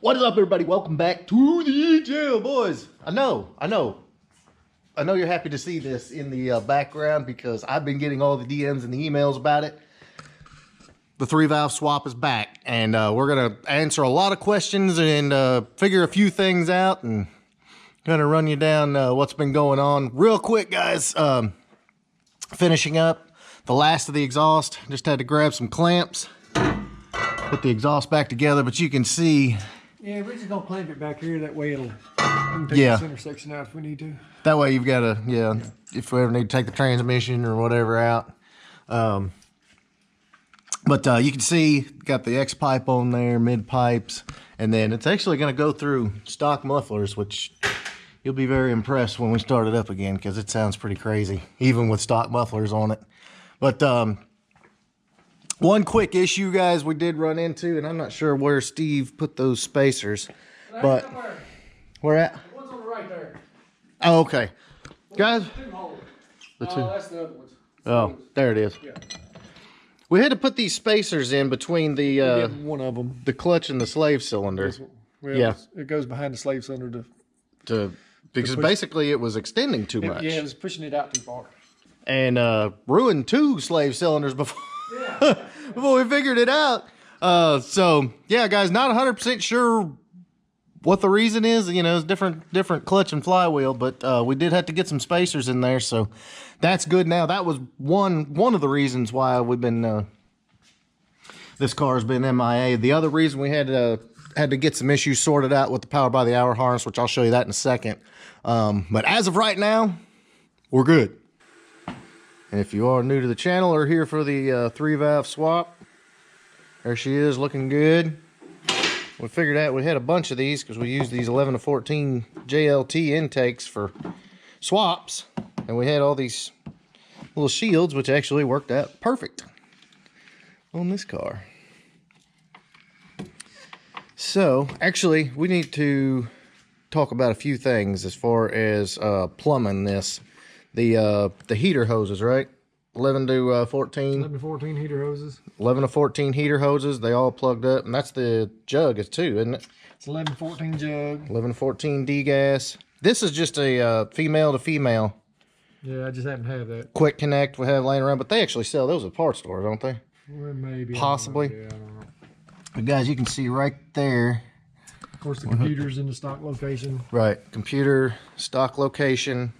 What is up, everybody? Welcome back to the channel, boys. I know you're happy to see this in the background because I've been getting all the DMs and the emails about it. The 3-valve swap is back, and we're gonna answer a lot of questions and figure a few things out, and gonna run you down what's been going on real quick, guys. Finishing up the last of the exhaust. Just had to grab some clamps, put the exhaust back together, but you can see. Yeah, we're just gonna clamp it back here. That way we can take this intersection out if we need to. That way you've got to, if we ever need to take the transmission or whatever out. But you can see, got the X pipe on there, mid pipes, and then it's actually going to go through stock mufflers, which you'll be very impressed when we start it up again because it sounds pretty crazy, even with stock mufflers on it. But one quick issue, guys, we did run into, and I'm not sure where Steve put those spacers, but where at? The one's on the right there. Oh, okay. Guys, the two. That's the other ones. Oh, there it is. Yeah. We had to put these spacers in between the one of them, the clutch and the slave cylinder. Well, yeah, it goes behind the slave cylinder because basically it was extending too much. Yeah, it was pushing it out too far, and ruined 2 slave cylinders before before we figured it out. So yeah, guys, not 100% sure what the reason is. You know, it's different clutch and flywheel, but we did have to get some spacers in there, so that's good now. That was one of the reasons why we've been this car has been MIA. The other reason we had to get some issues sorted out with the power by the hour harness, which I'll show you that in a second. But as of right now, we're good. And if you are new to the channel or here for the 3-valve swap, there she is, looking good. We figured out we had a bunch of these because we used these 11 to 14 JLT intakes for swaps, and we had all these little shields, which actually worked out perfect on this car. So actually, we need to talk about a few things as far as plumbing this. The heater hoses, right? 11 to 14. 11 to 14 heater hoses. 11 to 14 heater hoses. They all plugged up, and that's the jug too, isn't it? It's 11 to 14 jug. 11 to 14 D-gas. This is just a female to female. Yeah, I just happen to have that. Quick connect we have laying around, but they actually sell those at parts stores, don't they? Well, maybe. Possibly. I don't know. But guys, you can see right there. Of course, the computer's in the stock location. Right, computer, stock location.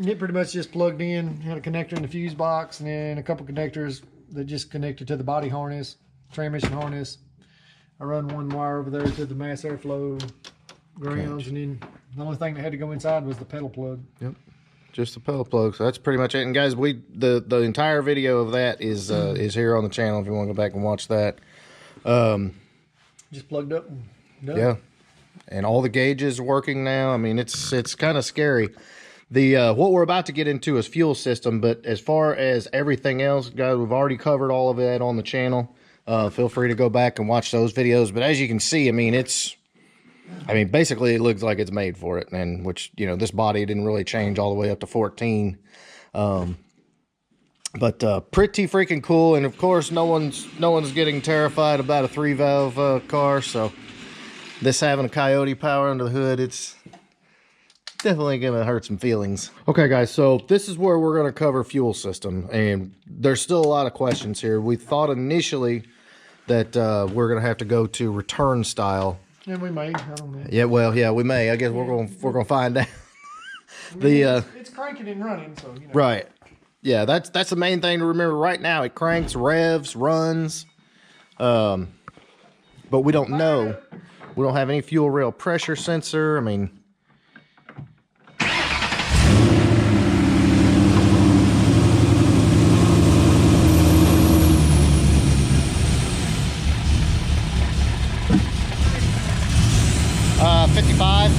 It pretty much just plugged in, had a connector in the fuse box, and then a couple connectors that just connected to the body harness, transmission harness. I run one wire over there to the mass airflow grounds, and then the only thing that had to go inside was the pedal plug. Yep, just the pedal plug. So that's pretty much it. And guys, the entire video of that is here on the channel if you want to go back and watch that. Just plugged up and done. Yeah, and all the gauges are working now. I mean, it's kind of scary. What we're about to get into is fuel system, but as far as everything else, guys, we've already covered all of that on the channel. Feel free to go back and watch those videos. But as you can see, I mean, basically it looks like it's made for it, and which, you know, this body didn't really change all the way up to 14. But pretty freaking cool. And of course, no one's getting terrified about a 3-valve car. So this having a Coyote power under the hood, it's definitely gonna hurt some feelings. Okay, guys, so this is where we're gonna cover fuel system, and there's still a lot of questions here. We thought initially that we're gonna have to go to return style. Yeah, we may. I don't know. Yeah, well, yeah, we may. I guess we're gonna find out. I mean, it's cranking and running, so you know. Right. Yeah, that's the main thing to remember right now. It cranks, revs, runs, but we don't know. We don't have any fuel rail pressure sensor. I mean, 55.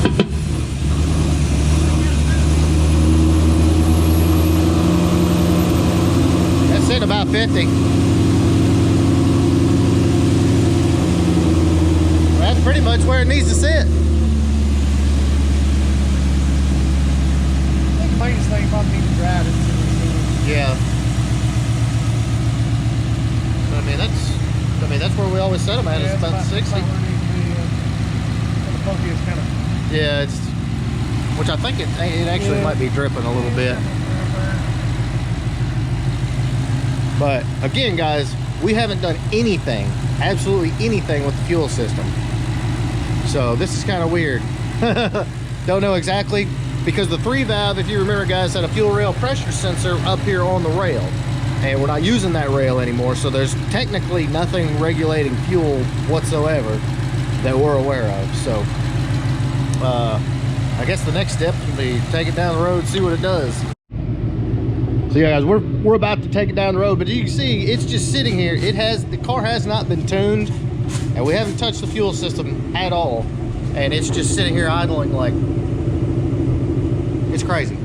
That's it, about 50. That's pretty much where it needs to sit. I think the maintenance thing probably needs to drive it. Yeah. I mean, that's where we always set them at, is about 60. funky. It's kind of... Yeah, it's... Which I think it actually might be dripping a little bit. But again, guys, we haven't done anything, absolutely anything with the fuel system. So this is kind of weird. Don't know exactly, because the 3-valve, if you remember, guys, had a fuel rail pressure sensor up here on the rail. And we're not using that rail anymore, so there's technically nothing regulating fuel whatsoever that we're aware of. So I guess the next step will be take it down the road, see what it does. So yeah, guys, we're about to take it down the road, but you can see it's just sitting here. The car has not been tuned, and we haven't touched the fuel system at all, and it's just sitting here idling like it's crazy.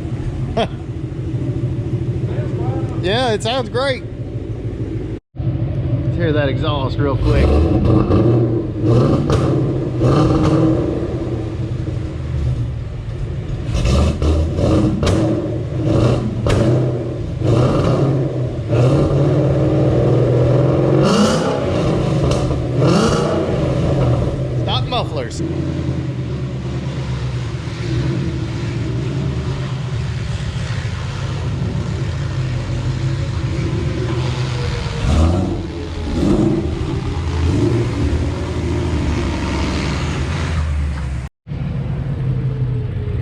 Yeah, it sounds great. Let's hear that exhaust real quick. Stock mufflers.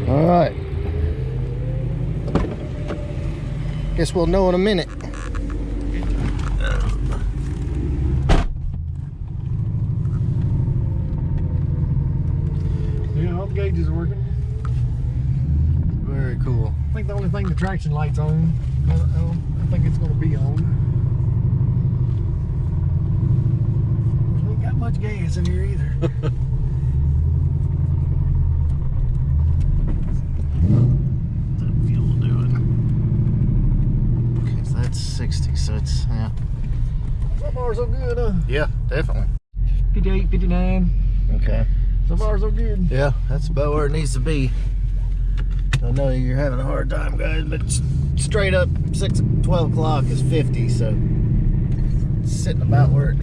All right. Guess we'll know in a minute. Yeah, all the gauges are working. Very cool. I think the only thing the traction light's on. I think it's going to be on. We ain't got much gas in here either. Fuel doing. Okay, so that's 60. So it's So far so good, huh? yeah, definitely. 58, 59. Okay. So far so good. Yeah, that's about where it needs to be. I know you're having a hard time, guys, but straight up 12 o'clock is 50, so it's sitting about where it...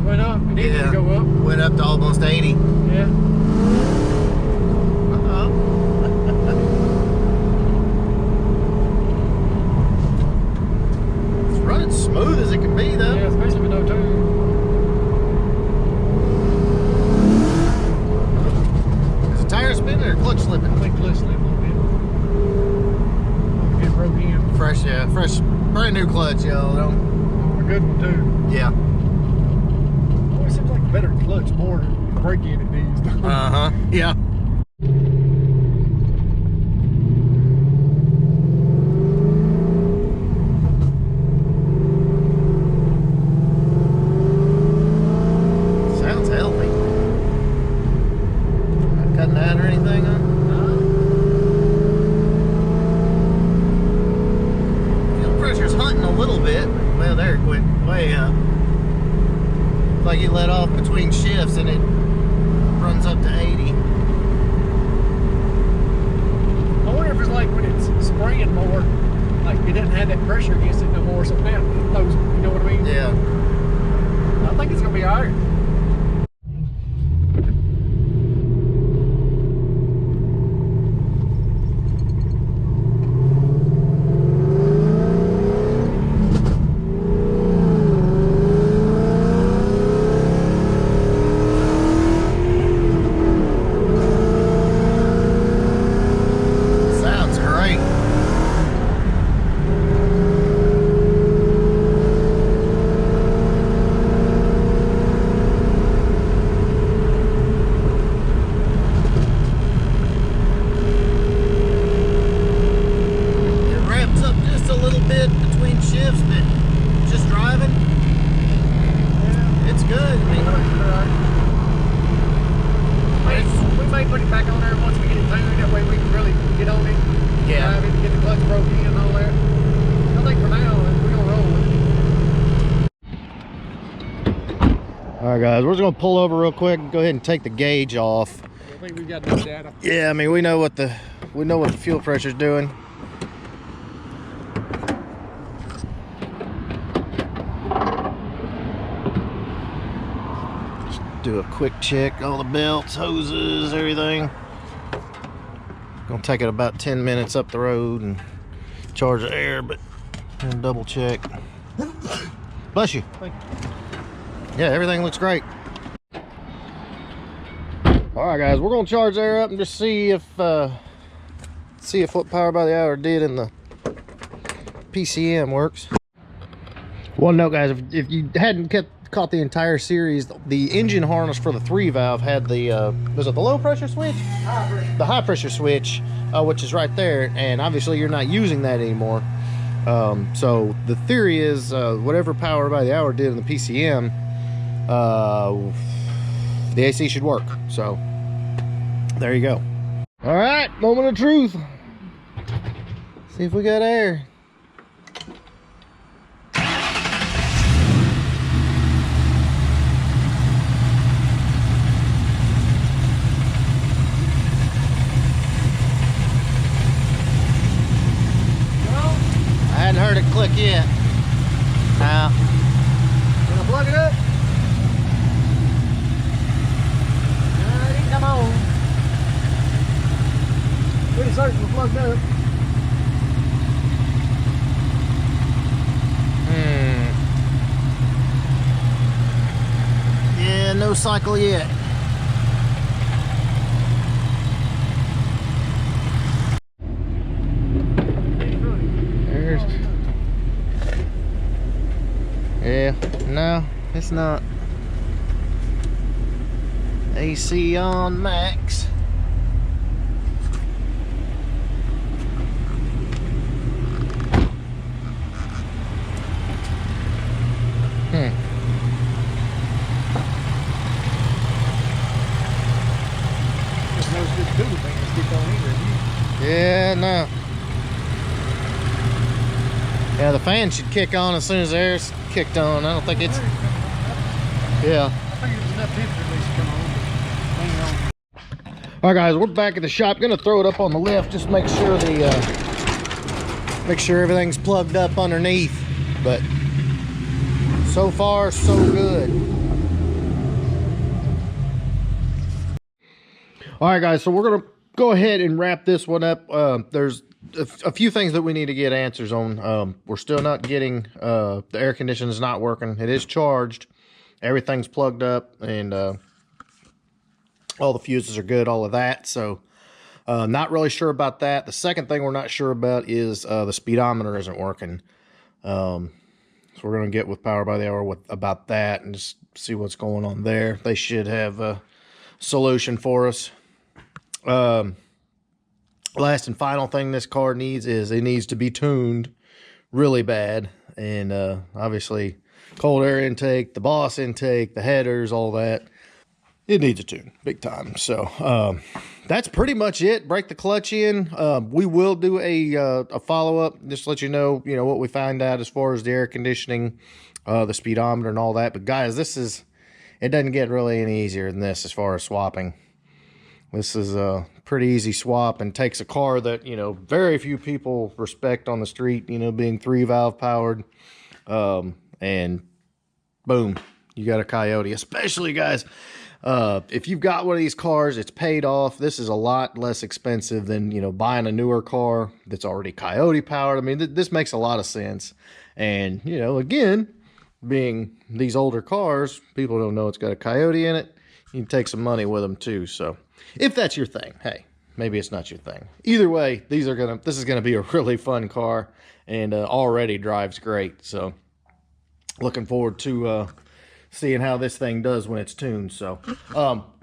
Went up. It needed to go up. Went up to almost 80. Yeah. Running smooth as it can be, though. Yeah, especially with no tune. Is the tire spinning or clutch slipping? I think clutch slipped a little bit. Get broke in. Fresh, yeah, fresh, brand new clutch, y'all. A good one too. Yeah. Always seems like a better clutch, more brake in it needs. Uh-huh. Yeah. Sounds healthy. Not cutting out or anything, huh? Fuel pressure's hunting a little bit. Well, there it went way up. Like it let off between shifts and it runs up to 80. I wonder if it's like when it's spraying more, like it doesn't have that pressure against it no more, so now it throws, you know what I mean? Yeah. I think it's gonna be alright. Sounds great. It ramps up just a little bit between shifts, but just driving, it's good. I mean, We may put it back on there once we get it tuned, that way we can really get on it, Yeah. drive it, get the clutch broke in and all that. I think for now, we're gonna roll with it. all right, guys, we're just gonna pull over real quick and go ahead and take the gauge off. I think we've got enough data. Yeah, I mean, we know what the fuel pressure's doing. Just do a quick check, all the belts, hoses, everything. Gonna take it about 10 minutes up the road and charge the air, but and double check. Bless you. Thank you. Yeah, everything looks great. All right, guys, we're gonna charge air up and just see if what Power by the Hour did in the PCM works. One note, guys, if you hadn't caught the entire series, the engine harness for the 3-valve had the was it the low pressure switch? The high pressure switch, which is right there, and obviously you're not using that anymore. So the theory is whatever Power by the Hour did in the PCM, the AC should work. So there you go. All right, moment of truth. See if we got air. I hadn't heard it click yet. Now, gonna plug it up. It didn't come on. Pretty certain we're plugged up. Yeah, no cycle yet. Yeah, no, it's not. AC on max. Yeah, no. Yeah, the fan should kick on as soon as the air's kicked on. I don't think it's... Yeah. I think there's enough temperature to come on. All right, guys, we're back at the shop. Gonna throw it up on the lift, just make sure everything's plugged up underneath. But so far, so good. All right, guys, so we're gonna go ahead and wrap this one up. There's a few things that we need to get answers on. We're still not getting the air conditioner is not working. It is charged, everything's plugged up, and all the fuses are good, all of that. So not really sure about that. The second thing we're not sure about is the speedometer isn't working. So we're going to get with Power by the Hour about that and just see what's going on there. They should have a solution for us. Last and final thing this car needs is it needs to be tuned really bad. And obviously cold air intake, the boss intake, the headers, all that. It needs a tune big time. So that's pretty much it. Break the clutch in. We will do a follow-up, just to let you know what we find out as far as the air conditioning, the speedometer and all that. But guys, it doesn't get really any easier than this as far as swapping. This is a pretty easy swap and takes a car that very few people respect on the street, being 3-valve powered, and boom, you got a Coyote. Especially, guys, if you've got one of these cars, it's paid off. This is a lot less expensive than buying a newer car that's already Coyote powered. I mean, this makes a lot of sense. And again, being these older cars, people don't know it's got a Coyote in it. You can take some money with them too. So if that's your thing, hey, maybe it's not your thing. Either way, this is gonna be a really fun car, and already drives great. So looking forward to seeing how this thing does when it's tuned. So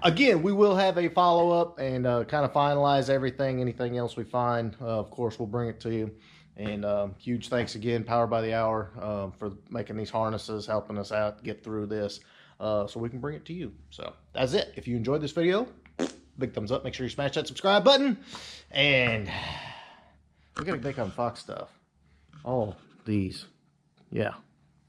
again, we will have a follow-up and kind of finalize everything. Anything else we find, of course, we'll bring it to you. And huge thanks again, Power by the Hour, for making these harnesses, helping us out get through this, so we can bring it to you. So that's it. If you enjoyed this video, big thumbs up. Make sure you smash that subscribe button. And we got to make on Fox stuff. All these. Yeah.